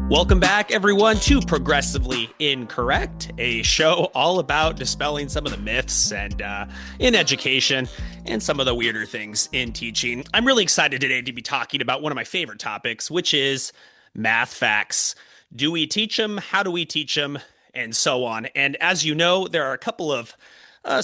Welcome back, everyone, to Progressively Incorrect, a show all about dispelling some of the myths and in education and some of the weirder things in teaching. I'm really excited today to be talking about one of my favorite topics, which is math facts. Do we teach them? How do we teach them? And so on. And as you know, there are a couple of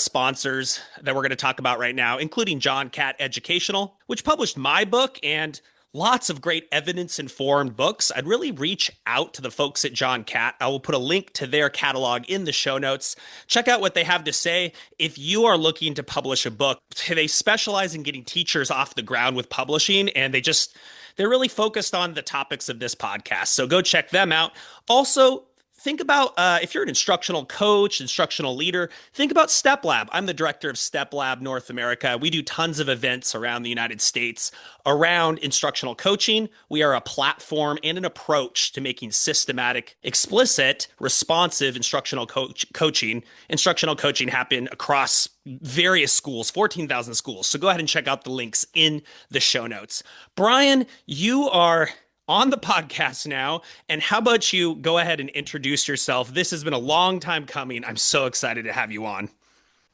sponsors that we're going to talk about right now, including John Catt Educational, which published my book and lots of great evidence-informed books. I'd really reach out to the folks at John Catt. I will put a link to their catalog in the show notes. Check out what they have to say. If you are looking to publish a book, they specialize in getting teachers off the ground with publishing, and they're really focused on the topics of this podcast. So go check them out. Also, think about if you're an instructional coach, instructional leader, think about Steplab. I'm the director of Steplab North America. We do tons of events around the United States around instructional coaching. We are a platform and an approach to making systematic, explicit, responsive instructional coaching. Instructional coaching happen across various schools, 14,000 schools. So go ahead and check out the links in the show notes. Brian, you are on the podcast now. And how about you go ahead and introduce yourself? This has been a long time coming. I'm so excited to have you on.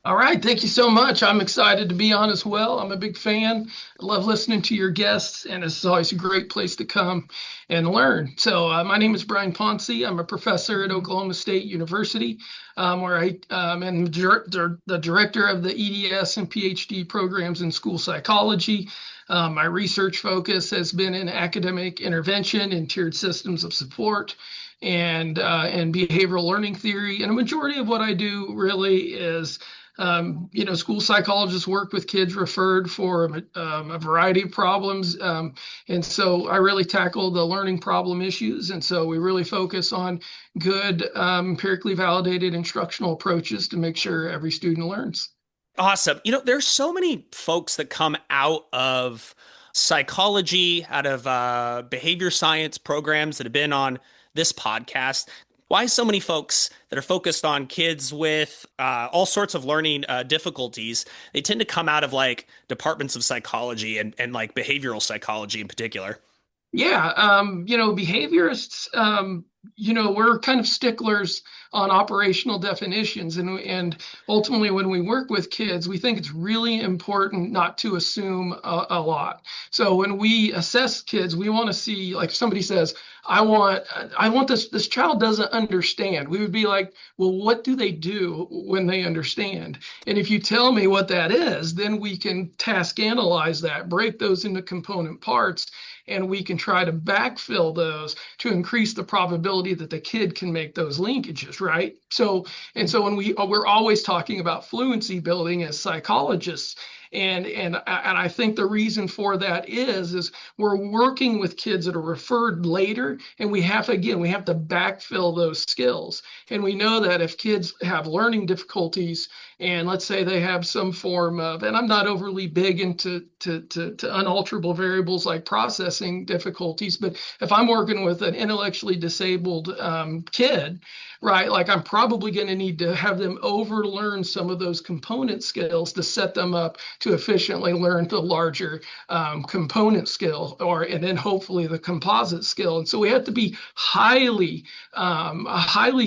All right. Thank you so much. I'm excited to be on as well. I'm a big fan. I love listening to your guests, and it's always a great place to come and learn. So my name is Brian Poncy. I'm a professor at Oklahoma State University, where I am the director of the EDS and PhD programs in school psychology. My research focus has been in academic intervention and tiered systems of support and behavioral learning theory. And a majority of what I do really is school psychologists work with kids referred for a variety of problems. And so I really tackle the learning problem issues. And so we really focus on good, empirically validated instructional approaches to make sure every student learns. Awesome. There's so many folks that come out of psychology, out of behavior science programs that have been on this podcast. Why so many folks that are focused on kids with all sorts of learning difficulties, they tend to come out of like departments of psychology and like behavioral psychology in particular? Yeah, behaviorists, we're kind of sticklers on operational definitions. And ultimately, when we work with kids, we think it's really important not to assume a lot. So when we assess kids, we want to see, like, if somebody says, I want this child doesn't understand. We would be like, well, what do they do when they understand? And if you tell me what that is, then we can task analyze that, break those into component parts, and we can try to backfill those to increase the probability that the kid can make those linkages, right? So when we're always talking about fluency building as psychologists, and I think the reason for that is we're working with kids that are referred later, and we have to backfill those skills. And we know that if kids have learning difficulties, and let's say they have some form of, and I'm not overly big into unalterable variables like processing difficulties, but if I'm working with an intellectually disabled kid, right, like I'm probably going to need to have them overlearn some of those component skills to set them up to efficiently learn the larger component skill, and then hopefully the composite skill. And so we have to be highly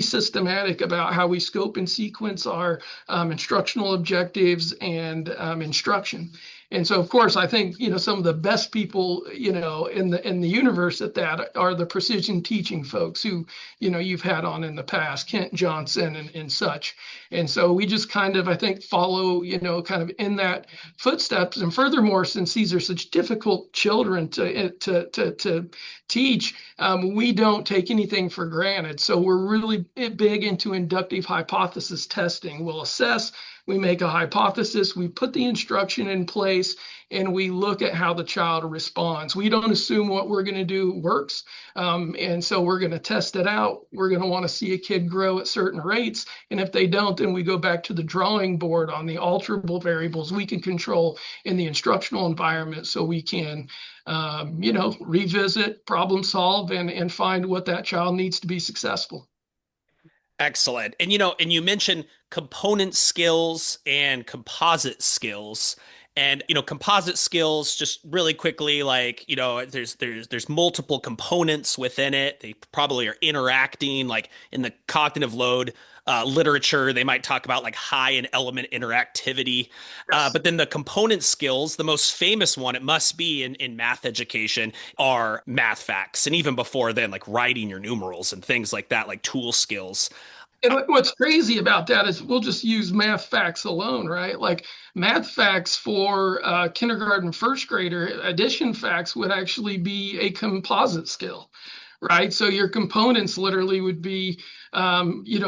systematic about how we scope and sequence our instructional objectives and instruction. And so, of course, I think, some of the best people, in the universe at that are the precision teaching folks who, you've had on in the past, Kent Johnson and such. And so we just kind of, I think, follow, kind of in that footsteps. And furthermore, since these are such difficult children to teach, we don't take anything for granted. So we're really big into inductive hypothesis testing. We'll assess, we make a hypothesis, we put the instruction in place, and we look at how the child responds. We don't assume what we're going to do works. And so we're going to test it out. We're going to want to see a kid grow at certain rates. And if they don't, then we go back to the drawing board on the alterable variables we can control in the instructional environment, so we can revisit, problem solve, and find what that child needs to be successful. Excellent. And you mentioned component skills and composite skills. And composite skills, just really quickly, like there's multiple components within it. They probably are interacting. Like in the cognitive load literature, they might talk about like high and element interactivity. Yes. But then the component skills, the most famous one, it must be in math education, are math facts. And even before then, like writing your numerals and things like that, like tool skills. And what's crazy about that is we'll just use math facts alone, right? Like math facts for kindergarten first grader, addition facts would actually be a composite skill, right? So your components literally would be,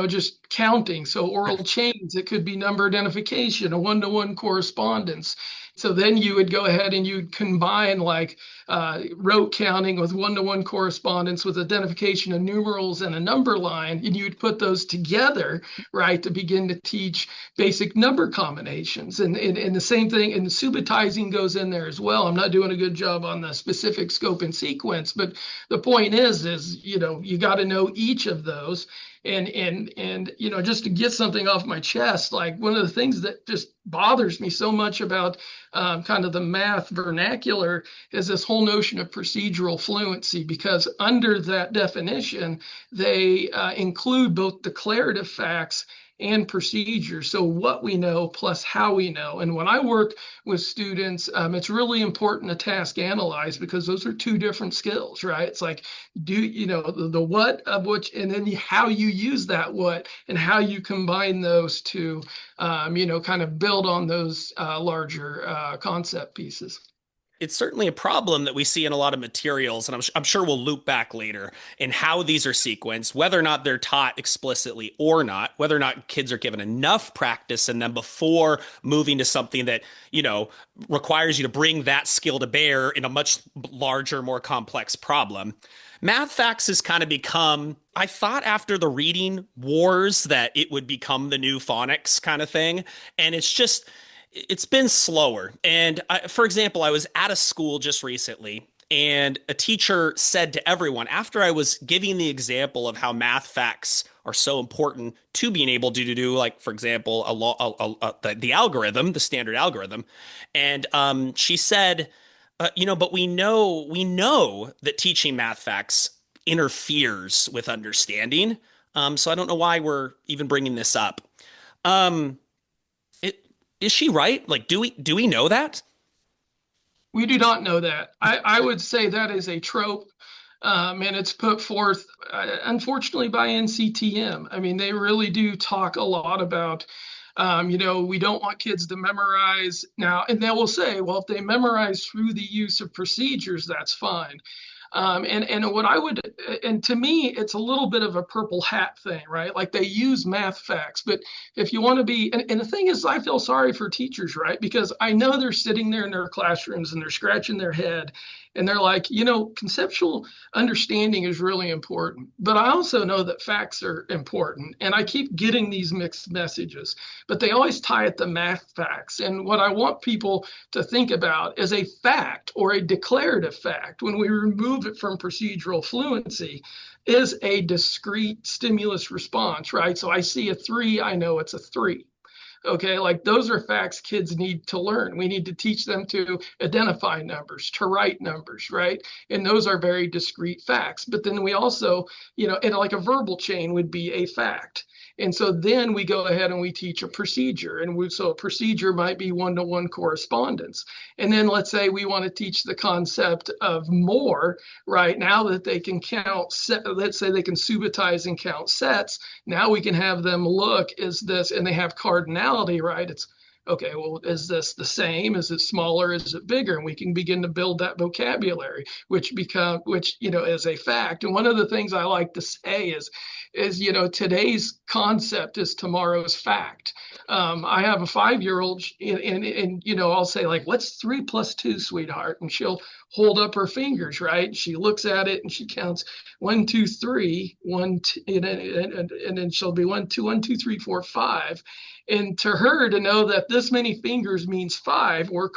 just counting. So oral chains, it could be number identification, a one-to-one correspondence. So then you would go ahead and you'd combine like rote counting with one-to-one correspondence with identification of numerals and a number line, and you'd put those together, right, to begin to teach basic number combinations. And the same thing, and the subitizing goes in there as well. I'm not doing a good job on the specific scope and sequence, but the point is you got to know each of those. And just to get something off my chest, like one of the things that just bothers me so much about kind of the math vernacular is this whole notion of procedural fluency, because under that definition, they include both declarative facts and procedures. So what we know plus how we know. And when I work with students, it's really important to task analyze, because those are two different skills, right? It's like, the what of which, and then how you use that what and how you combine those to, kind of build on those larger concept pieces. It's certainly a problem that we see in a lot of materials, and I'm sure we'll loop back later in how these are sequenced, whether or not they're taught explicitly or not, whether or not kids are given enough practice in them before moving to something that, requires you to bring that skill to bear in a much larger, more complex problem. Math facts has kind of become, I thought after the reading wars that it would become the new phonics kind of thing. And it's been slower. And for example, I was at a school just recently, and a teacher said to everyone, after I was giving the example of how math facts are so important to being able to do, like, for example, the algorithm, the standard algorithm. And she said, but we know that teaching math facts interferes with understanding. So I don't know why we're even bringing this up. Um, is she right? Like, do we know that? We do not know that. I would say that is a trope, and it's put forth, unfortunately, by NCTM. I mean, they really do talk a lot about, we don't want kids to memorize now, and they will say, well, if they memorize through the use of procedures, that's fine. And what I would, and to me, it's a little bit of a purple hat thing, right? Like they use math facts, but if you want to be, and the thing is, I feel sorry for teachers, right? Because I know they're sitting there in their classrooms and they're scratching their head and they're like, conceptual understanding is really important. But I also know that facts are important. And I keep getting these mixed messages, but they always tie it to math facts. And what I want people to think about is a fact or a declarative fact, when we remove it from procedural fluency, is a discrete stimulus response, right? So I see a 3, I know it's a 3. Okay, like those are facts kids need to learn. We need to teach them to identify numbers, to write numbers, right? And those are very discrete facts. But then we also, and like a verbal chain would be a fact. And so then we go ahead and we teach a procedure. So a procedure might be one-to-one correspondence. And then let's say we want to teach the concept of more, right? Now that they can count, let's say they can subitize and count sets. Now we can have them look, is this, and they have cardinality, right? It's okay, well, is this the same? Is it smaller? Is it bigger? And we can begin to build that vocabulary, which is a fact. And one of the things I like to say is today's concept is tomorrow's fact. I have a 5-year-old, and I'll say, like, what's 3 plus 2, sweetheart? And she'll hold up her fingers, right? She looks at it and she counts 1, 2, 3, 1, 2, and then she'll be 1, 2, 1, 2, 3, 4, 5. And to her, to know that this many fingers means 5, or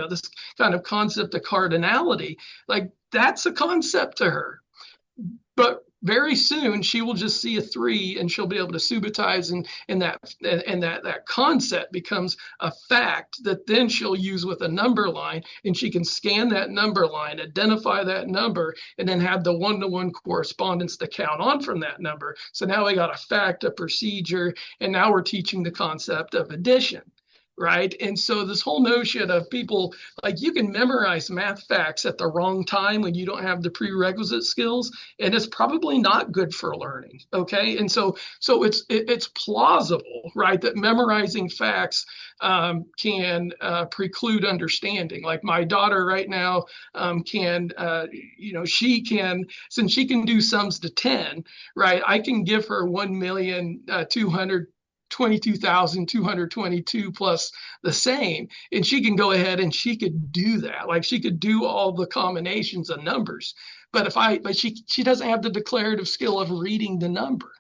this kind of concept of cardinality, like that's a concept to her. But very soon she will just see a three and she'll be able to subitize, and that concept becomes a fact that then she'll use with a number line, and she can scan that number line, identify that number, and then have the one-to-one correspondence to count on from that number. So now we got a fact, a procedure, and now we're teaching the concept of addition. Right. And so this whole notion of people, like, you can memorize math facts at the wrong time when you don't have the prerequisite skills, and it's probably not good for learning. Okay. And so it's plausible, right, that memorizing facts can preclude understanding. Like my daughter right now can, she can, since she can do sums to 10, right, I can give her 1,222,222 plus the same, and she can go ahead and she could do that. Like, she could do all the combinations of numbers. But she doesn't have the declarative skill of reading the number.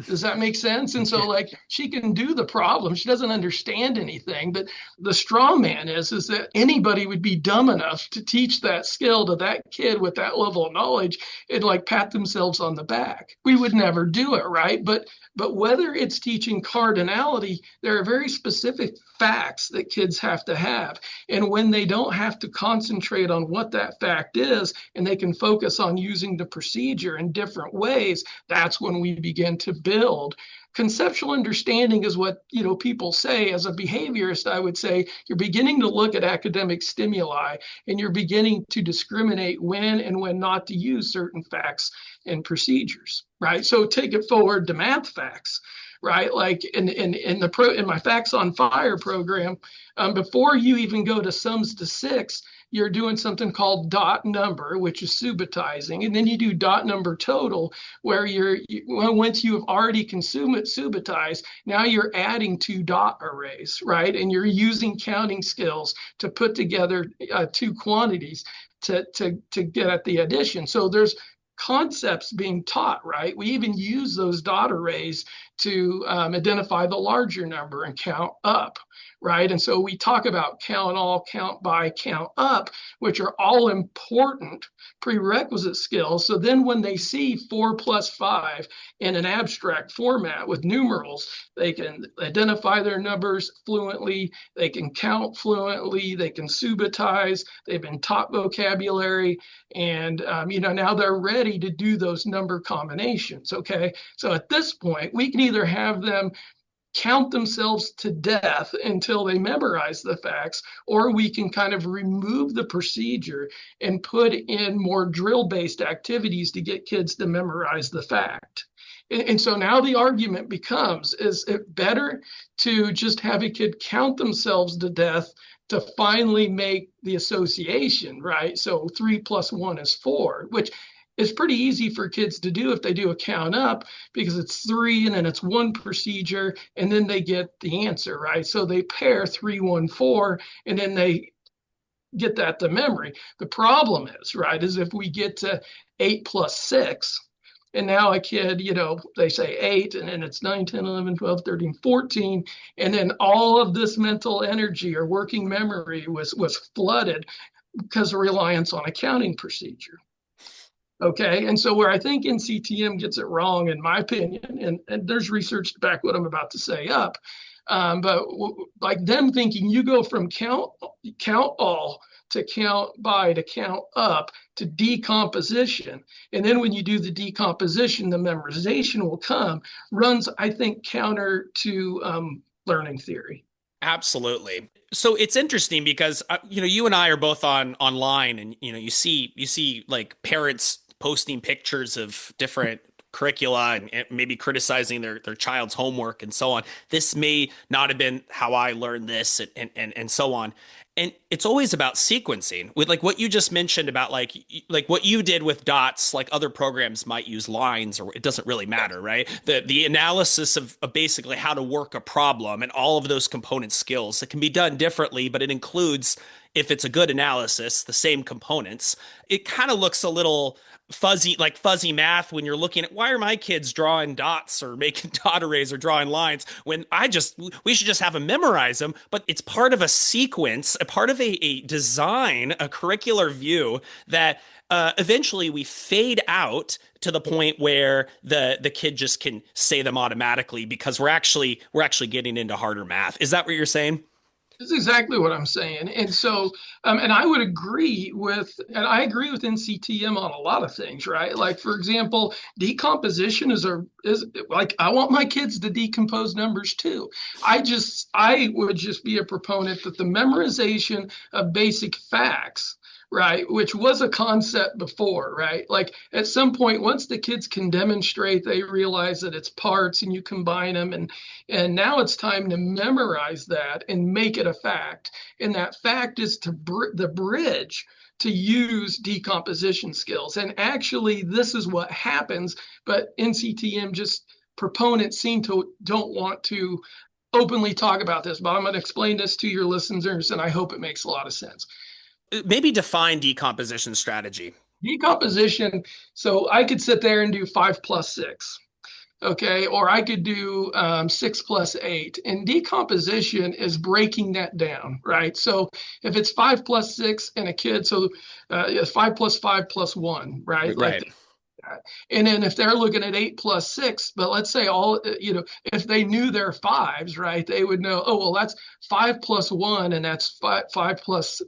Does that make sense? And so, like, she can do the problem. She doesn't understand anything. But the straw man is that anybody would be dumb enough to teach that skill to that kid with that level of knowledge and, like, pat themselves on the back. We would never do it, right? But whether it's teaching cardinality, there are very specific facts that kids have to have. And when they don't have to concentrate on what that fact is, and they can focus on using the procedure in different ways, that's when we begin to build. Conceptual understanding is what, people say. As a behaviorist, I would say you're beginning to look at academic stimuli, and you're beginning to discriminate when and when not to use certain facts and procedures, right? So take it forward to math facts, right? Like in my Facts on Fire program, before you even go to sums to six, you're doing something called dot number, which is subitizing, and then you do dot number total, where once you have already consumed it, subitized, now you're adding two dot arrays, right? And you're using counting skills to put together two quantities to get at the addition. So there's concepts being taught, right? We even use those dot arrays to identify the larger number and count up, right? And so we talk about count all, count by, count up, which are all important prerequisite skills. So then when they see 4 plus 5 in an abstract format with numerals, they can identify their numbers fluently, they can count fluently, they can subitize, they've been taught vocabulary, and now they're ready to do those number combinations. Okay, so at this point, we can either have them count themselves to death until they memorize the facts, or we can kind of remove the procedure and put in more drill-based activities to get kids to memorize the fact. And so now the argument becomes, is it better to just have a kid count themselves to death to finally make the association, right? So 3 plus 1 is 4, which is pretty easy for kids to do if they do a count up, because it's 3 and then it's 1 procedure, and then they get the answer, right? So they pair 3, 1, 4, and then they get that to memory. The problem is, right, is if we get to 8 plus 6, and now a kid, they say 8, and then it's 9, 10, 11, 12, 13, 14. And then all of this mental energy or working memory was flooded because of reliance on a counting procedure. Okay. And so where I think NCTM gets it wrong, in my opinion, and there's research to back what I'm about to say up, but like them thinking you go from count all to count by to count up to decomposition. And then when you do the decomposition, the memorization will come, runs, I think, counter to learning theory. Absolutely. So it's interesting because you and I are both online, and you see like parents posting pictures of different curricula and maybe criticizing their child's homework and so on. This may not have been how I learned this, and so on. And it's always about sequencing, with like what you just mentioned about like what you did with dots. Like other programs might use lines, or it doesn't really matter, right? The analysis of basically how to work a problem and all of those component skills, it can be done differently, but it includes if it's a good analysis, the same components, it kind of looks a little fuzzy, like fuzzy math when you're looking at why are my kids drawing dots or making dot arrays or drawing lines when we should just have them memorize them. But it's part of a sequence, a part of a design, a curricular view that eventually we fade out to the point where the kid just can say them automatically because we're actually getting into harder math. Is that what you're saying? That's exactly what I'm saying. And so, and I would agree and I agree with NCTM on a lot of things, right? Like, for example, decomposition is like, I want my kids to decompose numbers too. I would just be a proponent that the memorization of basic facts, right, which was a concept before, right? Like at some point, once the kids can demonstrate, they realize that it's parts and you combine them, and now it's time to memorize that and make it a fact. And that fact is the bridge to use decomposition skills. And actually, this is what happens, but NCTM just proponents seem to don't want to openly talk about this, but I'm going to explain this to your listeners, and I hope it makes a lot of sense. Maybe define decomposition strategy. Decomposition, so I could sit there and do 5 plus 6. Okay, or I could do 6 plus 8. And decomposition is breaking that down, right? So if it's 5 plus 6 and a kid, so 5 plus 5 plus 1, right? Like Right. that. And then if they're looking at 8 plus 6, but let's say if they knew their fives, right, they would know, oh, well, that's 5 plus 1, and that's five plus,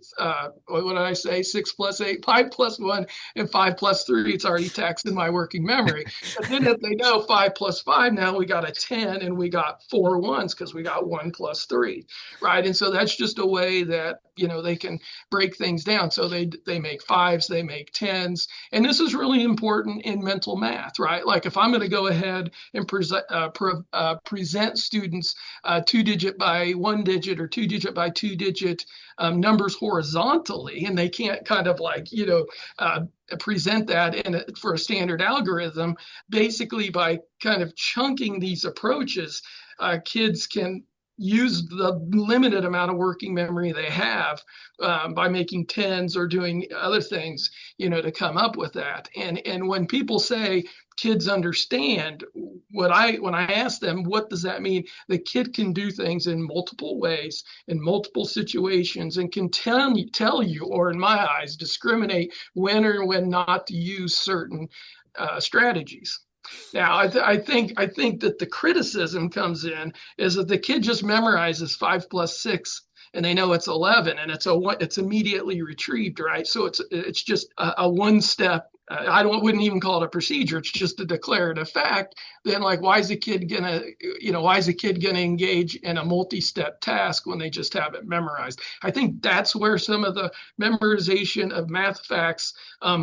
what did I say? 6 plus 8, 5 plus 1, and 5 plus 3. It's already taxed in my working memory. But then if they know 5 plus 5, now we got a 10 and we got 4 1s because we got 1 plus 3, right? And so that's just a way that, they can break things down. So they make fives, they make tens. And this is really important in mental math, right? Like if I'm going to go ahead and present students 2-digit by 1-digit or 2-digit by 2-digit numbers horizontally, and they can't kind of like, present that for a standard algorithm, basically by kind of chunking these approaches, kids can use the limited amount of working memory they have by making tens or doing other things, to come up with that. And when people say kids understand, when I ask them, what does that mean? The kid can do things in multiple ways, in multiple situations, and can tell you, or in my eyes, discriminate when or when not to use certain strategies. Now, I think that the criticism comes in is that the kid just memorizes 5 plus 6 and they know it's 11 and it's immediately retrieved, right? So it's just a one step. Wouldn't even call it a procedure. It's just a declarative fact. Then, like, why is a kid gonna engage in a multi-step task when they just have it memorized? I think that's where some of the memorization of math facts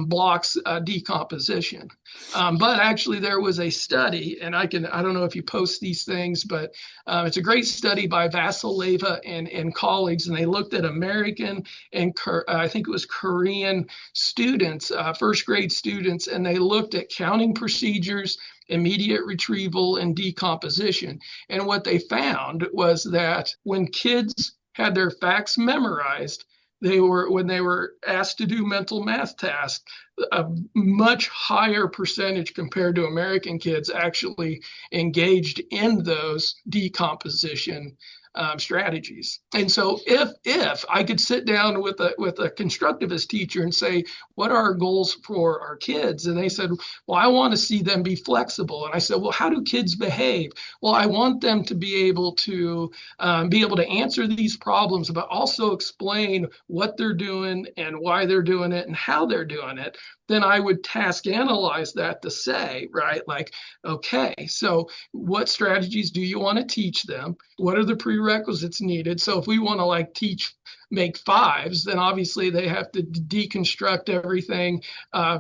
blocks decomposition. But actually, there was a study, and I don't know if you post these things, but it's a great study by Vasileva and colleagues, and they looked at American and I think it was Korean students, first grade students, and they looked at counting procedures, immediate retrieval, and decomposition. And what they found was that when kids had their facts memorized, when they were asked to do mental math tasks, a much higher percentage compared to American kids actually engaged in those decomposition strategies. And so if I could sit down with a constructivist teacher and say, what are our goals for our kids? And they said, well, I want to see them be flexible. And I said, well, how do kids behave? Well, I want them to be able to answer these problems, but also explain what they're doing and why they're doing it and how they're doing it. Then I would task analyze that to say, right, like, okay, so what strategies do you want to teach them? What are the prerequisites needed? So if we want to make fives, then obviously they have to deconstruct everything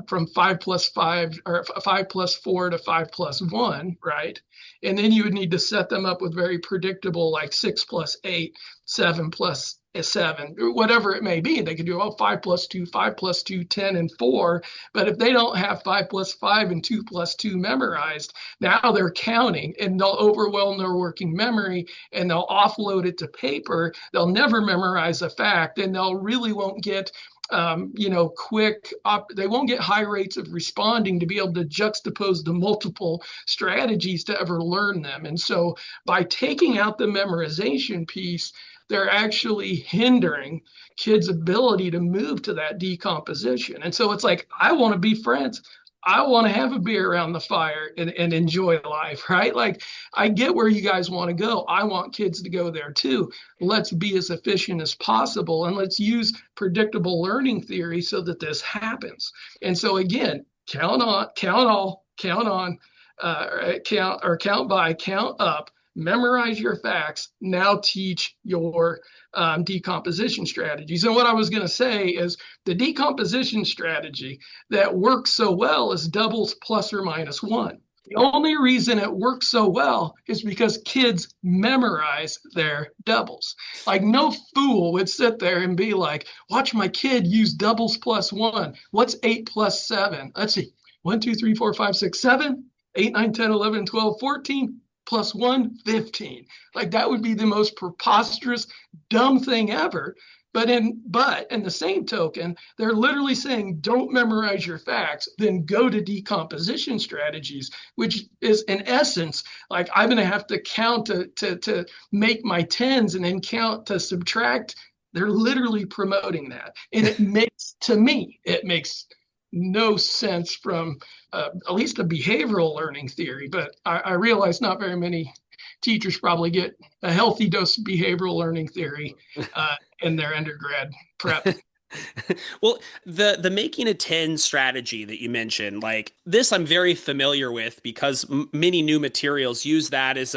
from 5 plus 5 or 5 plus 4 to 5 plus 1, right? And then you would need to set them up with very predictable, like 6 plus 8, 7 plus 7, whatever it may be. They could do 5 plus 2, 5 plus 2, 10, and 4. But if they don't have 5 plus 5 and 2 plus 2 memorized, now they're counting and they'll overwhelm their working memory and they'll offload it to paper. They'll never memorize memorize a fact, and they'll really won't get they won't get high rates of responding to be able to juxtapose the multiple strategies to ever learn them. And so by taking out the memorization piece, they're actually hindering kids' ability to move to that decomposition. And so it's like, I want to be friends. I want to have a beer around the fire and enjoy life, right? Like, I get where you guys want to go. I want kids to go there too. Let's be as efficient as possible, and let's use predictable learning theory so that this happens. And so again, count on, count by, count up, memorize your facts, now teach your decomposition strategies. And what I was going to say is the decomposition strategy that works so well is doubles plus or minus one. The only reason it works so well is because kids memorize their doubles. Like, no fool would sit there and be like, watch my kid use doubles plus one. What's 8 plus 7? Let's see. 1, 2, 3, 4, 5, 6, 7, 8, 9, 10, 11, 12, 14. Plus 1, 15. Like, that would be the most preposterous, dumb thing ever. But in the same token, they're literally saying, don't memorize your facts, then go to decomposition strategies, which is in essence, like, I'm going to have to count to make my tens and then count to subtract. They're literally promoting that. And it makes no sense from at least a behavioral learning theory, but I realize not very many teachers probably get a healthy dose of behavioral learning theory in their undergrad prep. Well, the making a 10 strategy that you mentioned, like this, I'm very familiar with because many new materials use that as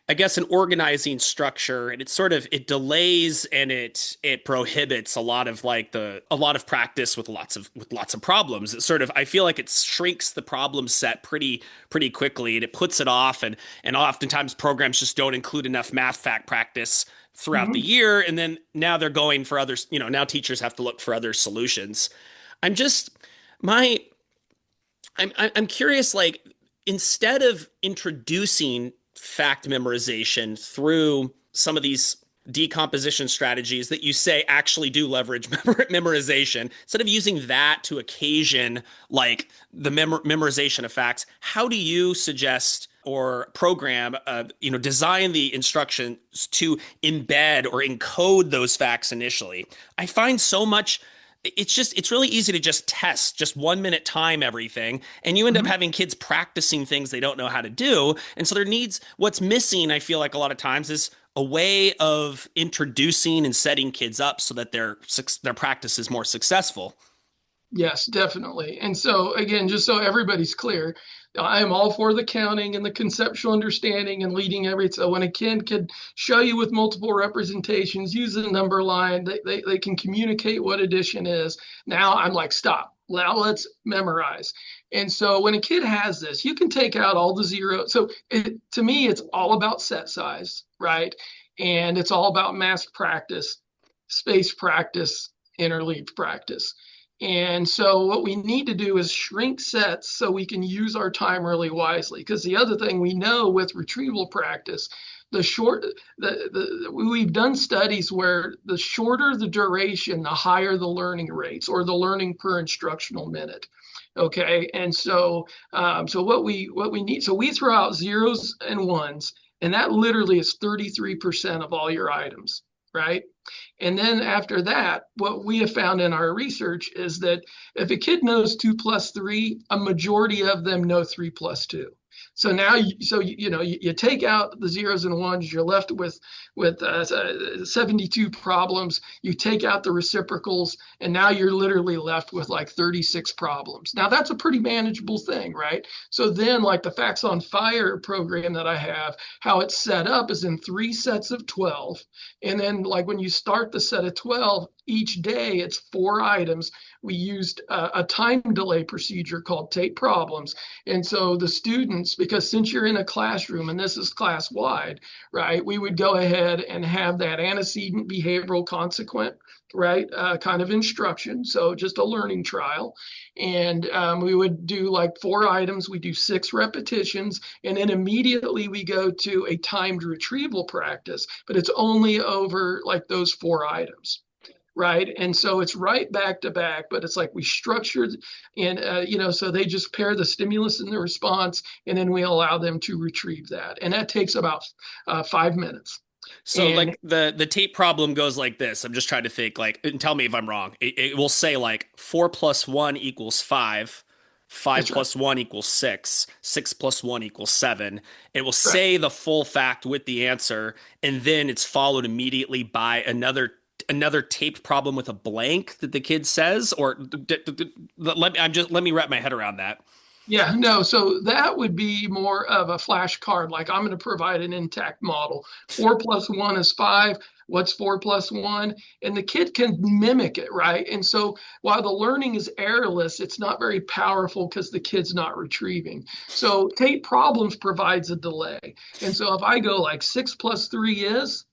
I guess, an organizing structure, and it delays and it prohibits a lot of practice with lots of problems. It sort of, I feel like it shrinks the problem set pretty quickly, and it puts it off, and oftentimes programs just don't include enough math fact practice throughout the year, and then now they're going for others. Now teachers have to look for other solutions. I'm curious, like, instead of introducing fact memorization through some of these decomposition strategies that you say actually do leverage memorization, instead of using that to occasion like the memorization of facts, how do you suggest or program, design the instructions to embed or encode those facts initially? I find so much it's really easy to just test, just 1 minute time everything, and you end up having kids practicing things they don't know how to do. And so what's missing, I feel like a lot of times, is a way of introducing and setting kids up so that their practice is more successful. Yes, definitely. And so again, just so everybody's clear, I am all for the counting and the conceptual understanding and leading everything. So when a kid could show you with multiple representations, use a number line, they can communicate what addition is. Now I'm like, stop. Now let's memorize. And so when a kid has this, you can take out all the zeros. So to me, it's all about set size, right? And it's all about mass practice, space practice, interleaved practice. And so what we need to do is shrink sets so we can use our time really wisely. Because the other thing we know with retrieval practice, we've done studies where the shorter the duration, the higher the learning rates or the learning per instructional minute. Okay, and so what we need, so we throw out zeros and ones, and that literally is 33% of all your items, right? And then after that, what we have found in our research is that if a kid knows 2 plus 3, a majority of them know 3 plus 2. So now, you take out the zeros and ones, you're left with 72 problems. You take out the reciprocals, and now you're literally left with like 36 problems. Now that's a pretty manageable thing, right? So then, like the Facts on Fire program that I have, how it's set up is in 3 sets of 12, and then like when you start the set of 12, each day it's 4 items. We used a time delay procedure called tape problems. And so the students, because since you're in a classroom and this is class wide, right, we would go ahead and have that antecedent behavioral consequent, right, kind of instruction. So just a learning trial. And we would do like 4 items. We do 6 repetitions. And then immediately we go to a timed retrieval practice, but it's only over like those 4 items. Right. And so it's right back to back, but it's like we structured and, so they just pair the stimulus and the response, and then we allow them to retrieve that. And that takes about 5 minutes. So And like the tape problem goes like this. I'm just trying to think like, and tell me if I'm wrong. It will say like 4 plus 1 equals 5. Five that's right. plus one equals 6. 6 plus 1 equals 7. It will Correct. say the full fact with the answer, and then it's followed immediately by another taped problem with a blank that the kid says. Or let me wrap my head around that. Yeah, no, so that would be more of a flashcard. Like I'm going to provide an intact model. 4 plus 1 is 5. What's 4 plus 1? And the kid can mimic it, right? And so while the learning is errorless, it's not very powerful because the kid's not retrieving. So tape problems provides a delay. And so if I go like 6 plus 3 is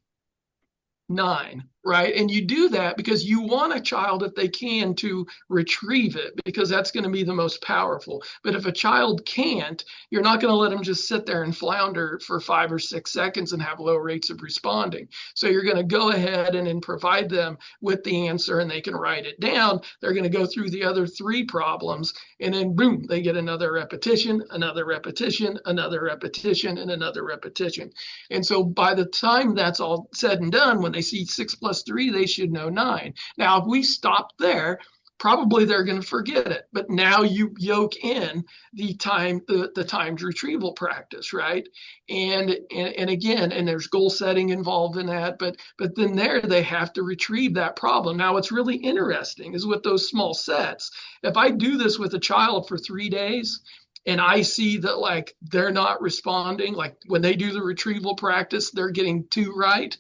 9, right? And you do that because you want a child, if they can, to retrieve it because that's going to be the most powerful. But if a child can't, you're not going to let them just sit there and flounder for 5 or 6 seconds and have low rates of responding. So you're going to go ahead and then provide them with the answer and they can write it down. They're going to go through the other 3 problems and then boom, they get another repetition, another repetition, another repetition, and another repetition. And so by the time that's all said and done, when they see 6 plus 3, they should know 9. Now, if we stop there, probably they're going to forget it. But now you yoke in the timed retrieval practice, right? And again, and there's goal setting involved in that. But then there they have to retrieve that problem. Now, what's really interesting is with those small sets. If I do this with a child for 3 days, and I see that like they're not responding, like when they do the retrieval practice, they're getting 2 right,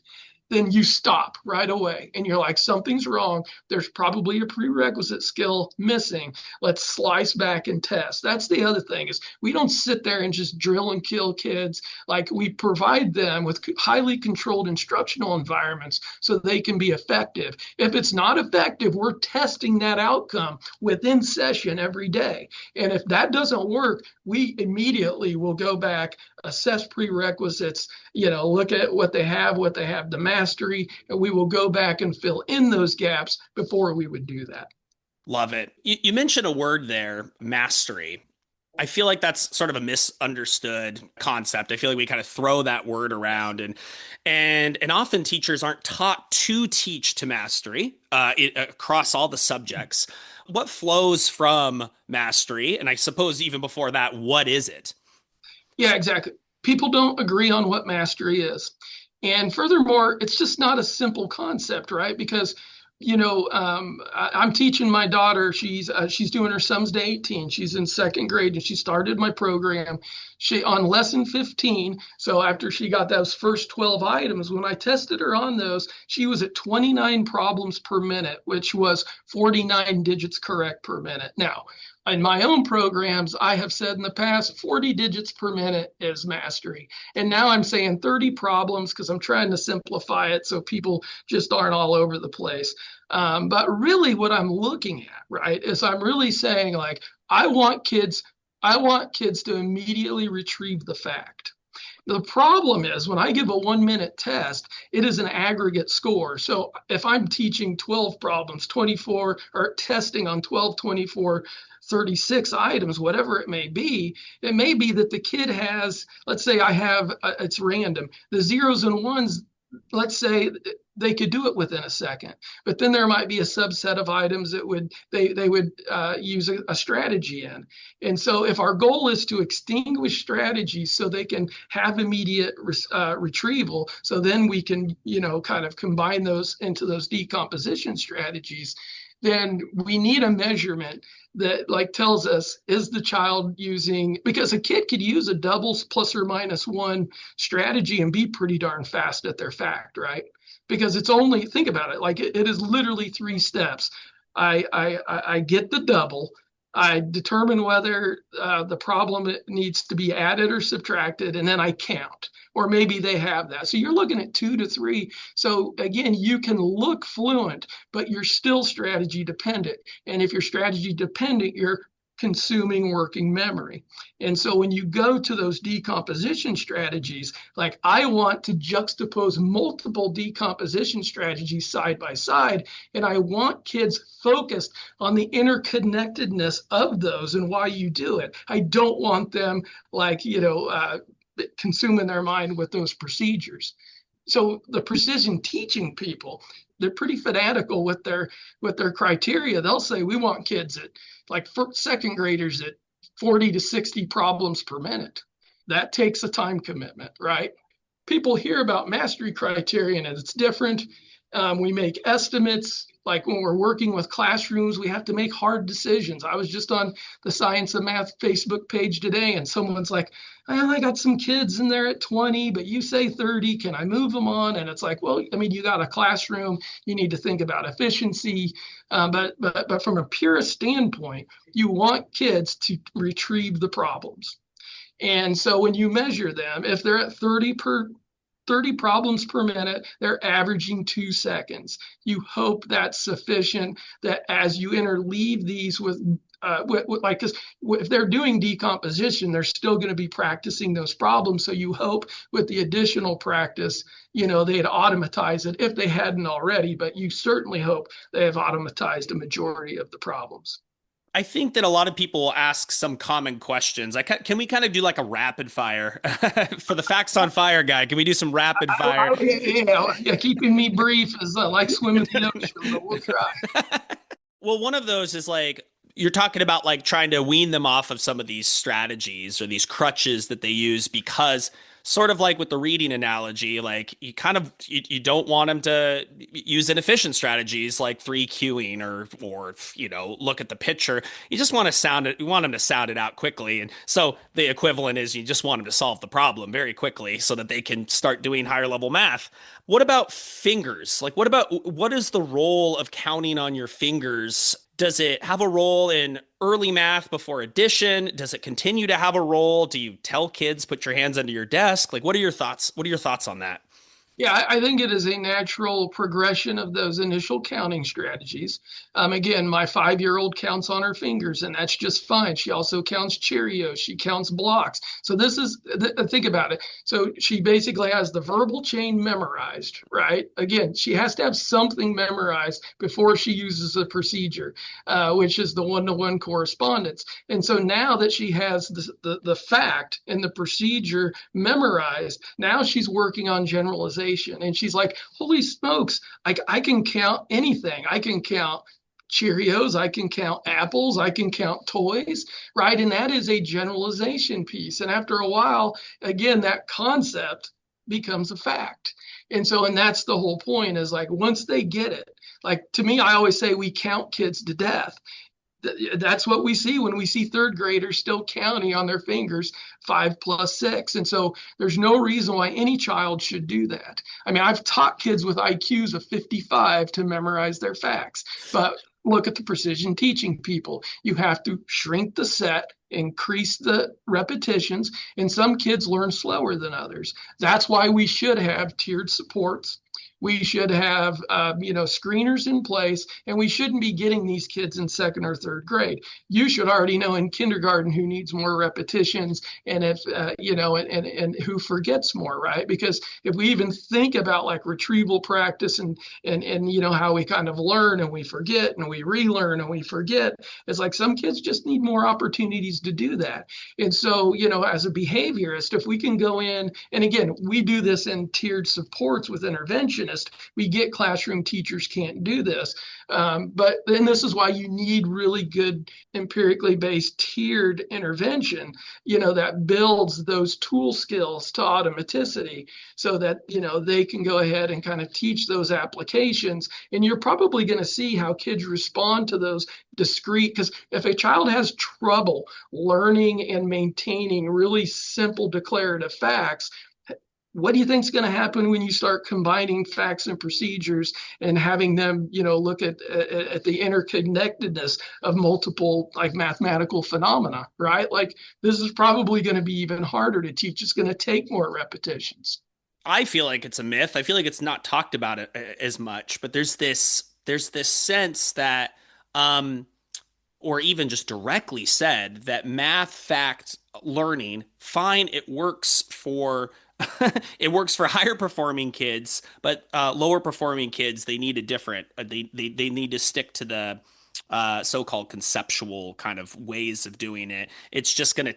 then you stop right away and you're like, something's wrong. There's probably a prerequisite skill missing. Let's slice back and test. That's the other thing is we don't sit there and just drill and kill kids. Like we provide them with highly controlled instructional environments so they can be effective. If it's not effective, we're testing that outcome within session every day. And if that doesn't work, we immediately will go back, assess prerequisites, look at what they have the mastery, and we will go back and fill in those gaps before we would do that. Love it. You mentioned a word there, mastery. I feel like that's sort of a misunderstood concept. I feel like we kind of throw that word around, and often teachers aren't taught to teach to mastery across all the subjects. What flows from mastery? And I suppose even before that, what is it? Yeah, exactly. People don't agree on what mastery is. And furthermore, it's just not a simple concept, right? Because I'm teaching my daughter. She's doing her sums to 18. She's in second grade, and she started my program. She on lesson 15. So after she got those first 12 items, when I tested her on those, she was at 29 problems per minute, which was 49 digits correct per minute. Now, in my own programs, I have said in the past 40 digits per minute is mastery. And now I'm saying 30 problems because I'm trying to simplify it so people just aren't all over the place. But really what I'm looking at, right, is I'm really saying like, I want kids to immediately retrieve the fact. The problem is when I give a 1 minute test, it is an aggregate score. So if I'm teaching 12 problems, 24, or testing on 12, 24, 36 items, whatever it may be that the kid has, let's say it's random. The zeros and ones, let's say they could do it within a second, but then there might be a subset of items that they would use a strategy in. And so if our goal is to extinguish strategies so they can have immediate retrieval, so then we can, kind of combine those into those decomposition strategies, then we need a measurement that like tells us, is the child using, because a kid could use a doubles plus or minus 1 strategy and be pretty darn fast at their fact, right? because it's only, think about it, like it is literally three steps. I get the double. I determine whether the problem needs to be added or subtracted, and then I count. Or maybe they have that. So you're looking at 2 to 3. So again, you can look fluent, but you're still strategy dependent. And if you're strategy dependent, you're consuming working memory. And so when you go to those decomposition strategies, like I want to juxtapose multiple decomposition strategies side by side, and I want kids focused on the interconnectedness of those and why you do it. I don't want them like, consuming their mind with those procedures. So the precision teaching people, they're pretty fanatical with their criteria. They'll say we want kids at like second graders at 40 to 60 problems per minute. That takes a time commitment, right? People hear about mastery criterion and it's different. We make estimates. Like when we're working with classrooms, we have to make hard decisions. I was just on the Science of Math Facebook page today, and someone's like, well, I got some kids in there at 20, but you say 30. Can I move them on? And it's like, well, I mean, you got a classroom. You need to think about efficiency. But from a purist standpoint, you want kids to retrieve the problems. And so when you measure them, if they're at 30 problems per minute, they're averaging 2 seconds. You hope that's sufficient, that as you interleave these with like, because if they're doing decomposition, they're still going to be practicing those problems. So you hope with the additional practice, they'd automatize it if they hadn't already, but you certainly hope they have automatized a majority of the problems. I think that a lot of people will ask some common questions. Can we kind of do like a rapid fire for the facts on fire guy? Can we do some rapid fire? Yeah, keeping me brief is like swimming in the ocean, but we'll try. Well, one of those is like you're talking about like trying to wean them off of some of these strategies or these crutches that they use because sort of like with the reading analogy, like you don't want them to use inefficient strategies like three queuing or look at the picture. You just want to sound it. You want them to sound it out quickly, and so the equivalent is you just want them to solve the problem very quickly so that they can start doing higher level math. What about fingers? Like, what is the role of counting on your fingers? Does it have a role in early math before addition? Does it continue to have a role? Do you tell kids put your hands under your desk? Like, what are your thoughts? What are your thoughts on that? Yeah, I think it is a natural progression of those initial counting strategies. Again, my 5-year-old counts on her fingers, and that's just fine. She also counts Cheerios. She counts blocks. So think about it. So she basically has the verbal chain memorized, right? Again, she has to have something memorized before she uses a procedure, which is the one-to-one correspondence. And so now that she has the fact and the procedure memorized, now she's working on generalization. And she's like, holy smokes, I can count anything. I can count Cheerios, I can count apples, I can count toys, right? And that is a generalization piece. And after a while, again, that concept becomes a fact. And that's the whole point is like, once they get it, like to me, I always say we count kids to death. That's what we see when we see third graders still counting on their fingers 5 plus 6. And so there's no reason why any child should do that. I mean, I've taught kids with IQs of 55 to memorize their facts, but look at the precision teaching people. You have to shrink the set, increase the repetitions, and some kids learn slower than others. That's why we should have tiered supports. We should have, screeners in place, and we shouldn't be getting these kids in second or third grade. You should already know in kindergarten who needs more repetitions and if, and who forgets more, right? Because if we even think about like retrieval practice and how we kind of learn and we forget and we relearn and we forget, it's like some kids just need more opportunities to do that. And so, as a behaviorist, if we can go in, and again, we do this in tiered supports with intervention. We get classroom teachers can't do this. But then this is why you need really good empirically based tiered intervention, that builds those tool skills to automaticity so that, they can go ahead and kind of teach those applications. And you're probably going to see how kids respond to those discrete, because if a child has trouble learning and maintaining really simple declarative facts, What do you think is going to happen when you start combining facts and procedures and having them, look at the interconnectedness of multiple like mathematical phenomena, right? Like this is probably going to be even harder to teach. It's going to take more repetitions. I feel like it's a myth. I feel like it's not talked about as much, but there's this sense that um or even just directly said that math fact learning, fine, it works for it works for higher performing kids, but lower performing kids, they need a different they need to stick to the so-called conceptual kind of ways of doing it. It's gonna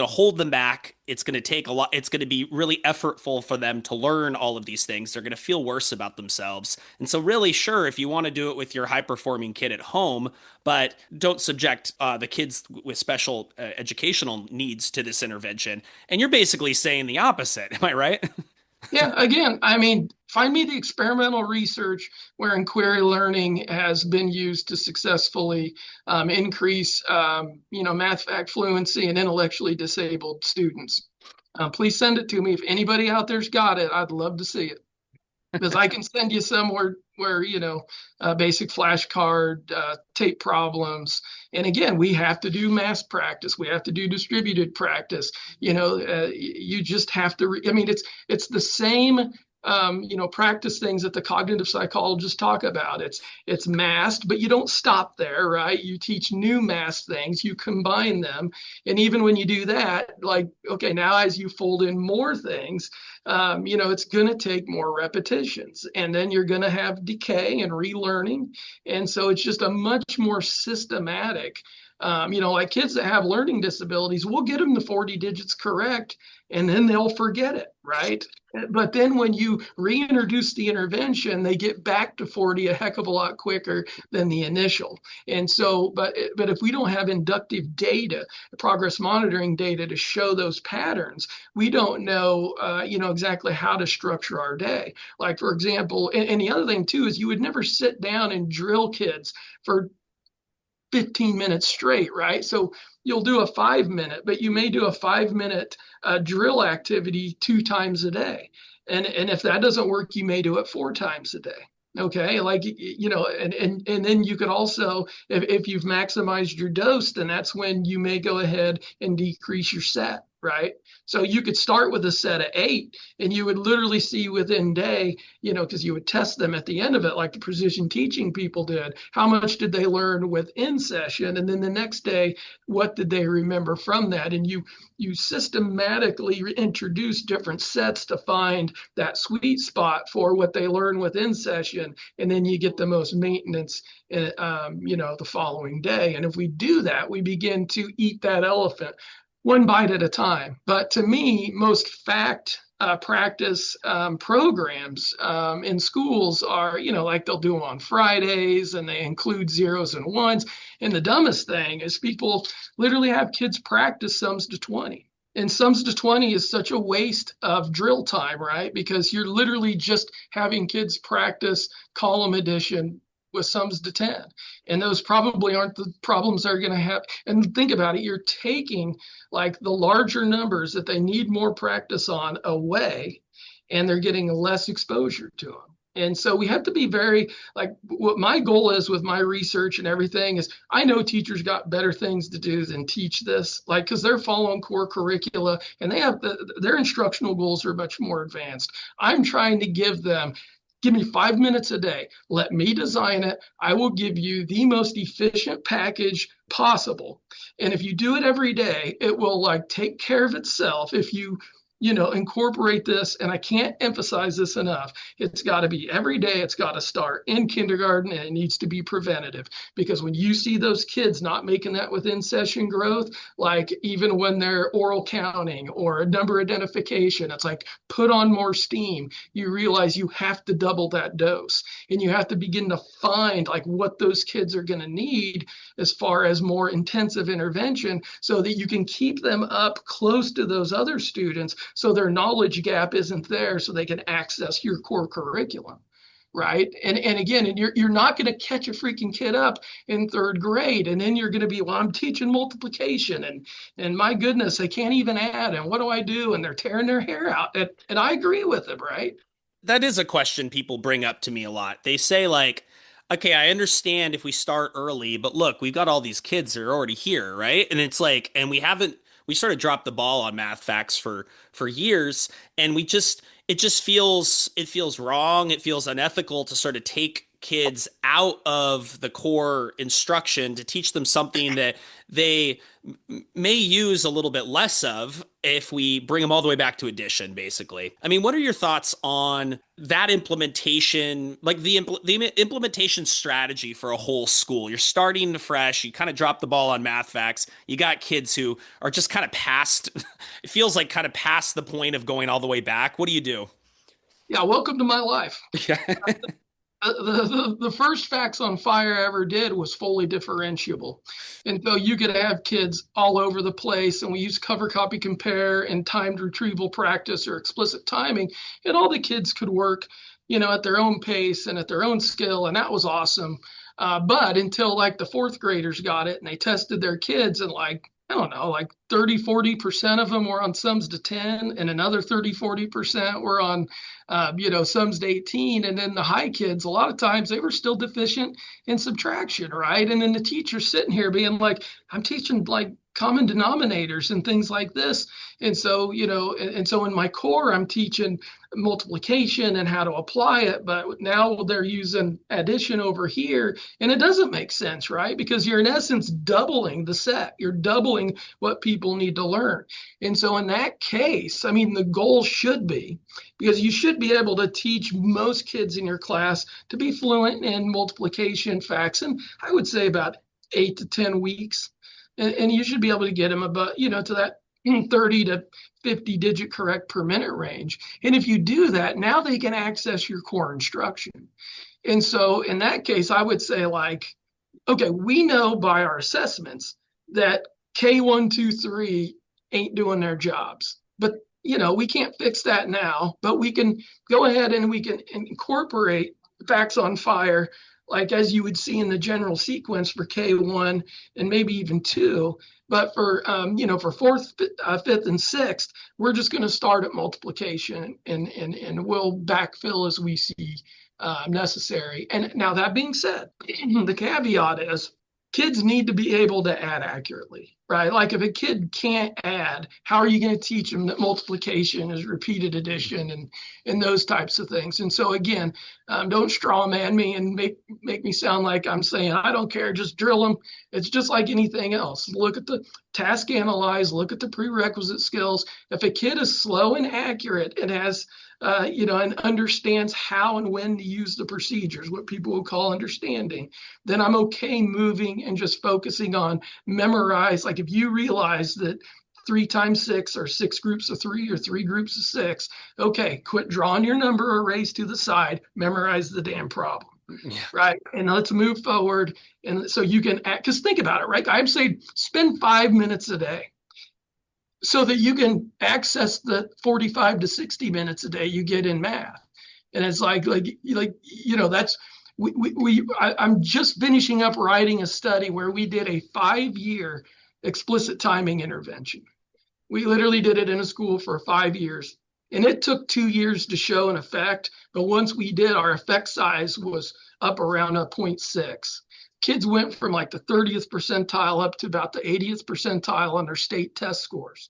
hold them back. It's gonna take a lot. It's gonna be really effortful for them to learn all of these things. They're gonna feel worse about themselves. And so, really, sure, if you want to do it with your high-performing kid at home, but don't subject the kids with special educational needs to this intervention. And you're basically saying the opposite. Am I right? Yeah, again, I mean, find me the experimental research where inquiry learning has been used to successfully increase, math fact fluency in intellectually disabled students. Please send it to me. If anybody out there's got it, I'd love to see it because I can send you somewhere where basic flashcard tape problems. And again, we have to do mass practice. We have to do distributed practice. You just have to. I mean, it's the same. Practice things that the cognitive psychologists talk about. It's masked, but you don't stop there, right? You teach new masked things, you combine them, and even when you do that, like okay, now as you fold in more things, it's going to take more repetitions, and then you're going to have decay and relearning, and so it's just a much more systematic. Like kids that have learning disabilities, we'll get them the 40 digits correct, and then they'll forget it, right? But then when you reintroduce the intervention, they get back to 40 a heck of a lot quicker than the initial. And so, but if we don't have inductive data, progress monitoring data to show those patterns, we don't know, exactly how to structure our day. Like for example, and the other thing too is you would never sit down and drill kids for 15 minutes straight, right? So you'll do a 5 minute, but you may do a 5 minute drill activity 2 times a day. And if that doesn't work, you may do it 4 times a day. Okay, like and then you could also, if you've maximized your dose, then that's when you may go ahead and decrease your set, right? So you could start with a set of 8, and you would literally see within day, because you would test them at the end of it, like the precision teaching people did. How much did they learn within session, and then the next day, what did they remember from that? And you systematically introduce different sets to find that sweet spot for what they learn within session, and then you get the most maintenance, the following day. And if we do that, we begin to eat that elephant one bite at a time. But to me, most fact practice programs in schools are, like they'll do them on Fridays and they include zeros and ones. And the dumbest thing is people literally have kids practice sums to 20. And sums to 20 is such a waste of drill time, right? Because you're literally just having kids practice column addition with sums to 10. And those probably aren't the problems they're going to have. And think about it, you're taking like the larger numbers that they need more practice on away, and they're getting less exposure to them. And so we have to be very, like, what my goal is with my research and everything is I know teachers got better things to do than teach this, like, because they're following core curricula and they have their instructional goals are much more advanced. I'm trying to give me 5 minutes a day. Let me design it. I will give you the most efficient package possible. And if you do it every day, it will like take care of itself. If you incorporate this, and I can't emphasize this enough, it's got to be every day. It's got to start in kindergarten, and it needs to be preventative, because when you see those kids not making that within session growth, like even when they're oral counting or number identification, it's like put on more steam. You realize you have to double that dose, and you have to begin to find like what those kids are going to need as far as more intensive intervention, so that you can keep them up close to those other students, so their knowledge gap isn't there, so they can access your core curriculum. right? And again, and you're not going to catch a freaking kid up in third grade, and then you're going to be, well, I'm teaching multiplication, and my goodness, they can't even add, and what do I do? And they're tearing their hair out, and I agree with them, right? That is a question people bring up to me a lot. They say, like, okay, I understand if we start early, but look, we've got all these kids that are already here, right? And it's like, and we sort of dropped the ball on math facts for years, and it feels wrong, it feels unethical to sort of take kids out of the core instruction to teach them something that they may use a little bit less of if we bring them all the way back to addition, basically. I mean, what are your thoughts on that implementation, like the implementation strategy for a whole school? You're starting fresh, you kind of drop the ball on math facts. You got kids who are just kind of past, it feels like kind of past the point of going all the way back. What do you do? Yeah, welcome to my life. Yeah. The first FLACS on Fire I ever did was fully differentiable. And so you could have kids all over the place, and we use cover copy compare and timed retrieval practice or explicit timing, and all the kids could work, at their own pace and at their own skill, and that was awesome. But until like the fourth graders got it and they tested their kids, and like, I don't know, like 30-40% of them were on sums to 10, and another 30-40% were on sums to 18. And then the high kids, a lot of times they were still deficient in subtraction, right? And then the teacher's sitting here being like, I'm teaching like common denominators and things like this. And so, and so in my core, I'm teaching multiplication and how to apply it. But now they're using addition over here. And it doesn't make sense, right? Because you're in essence doubling the set. You're doubling what people need to learn. And so in that case, I mean, the goal should be, because you should be able to teach most kids in your class to be fluent in multiplication facts. And I would say about 8 to 10 weeks. And you should be able to get them about, to that 30 to 50 digit correct per minute range. And if you do that, now they can access your core instruction. And so in that case, I would say like, okay, we know by our assessments that K1, 2, 3 ain't doing their jobs. But, we can't fix that now, but we can go ahead and we can incorporate FLACS on Fire, like as you would see in the general sequence for K1 and maybe even 2. But for, for fourth, fifth, and sixth, we're just going to start at multiplication and we'll backfill as we see necessary. And now that being said, the caveat is kids need to be able to add accurately, right? Like if a kid can't add, how are you going to teach them that multiplication is repeated addition and those types of things? And so again, don't straw man me and make me sound like I'm saying, I don't care, just drill them. It's just like anything else. Look at the task analyze, look at the prerequisite skills. If a kid is slow and accurate and has and understands how and when to use the procedures, what people will call understanding, then I'm okay moving and just focusing on memorize. Like if you realize that 3 times 6 are 6 groups of 3 or 3 groups of 6, okay, quit drawing your number arrays to the side, memorize the damn problem. Yeah. Right. And let's move forward. And so you can, because think about it, right? I'm saying spend 5 minutes a day so that you can access the 45 to 60 minutes a day you get in math. And it's that's, I'm just finishing up writing a study where we did a 5-year explicit timing intervention. We literally did it in a school for 5 years. And it took 2 years to show an effect. But once we did, our effect size was up around a 0.6. Kids went from like the 30th percentile up to about the 80th percentile on their state test scores.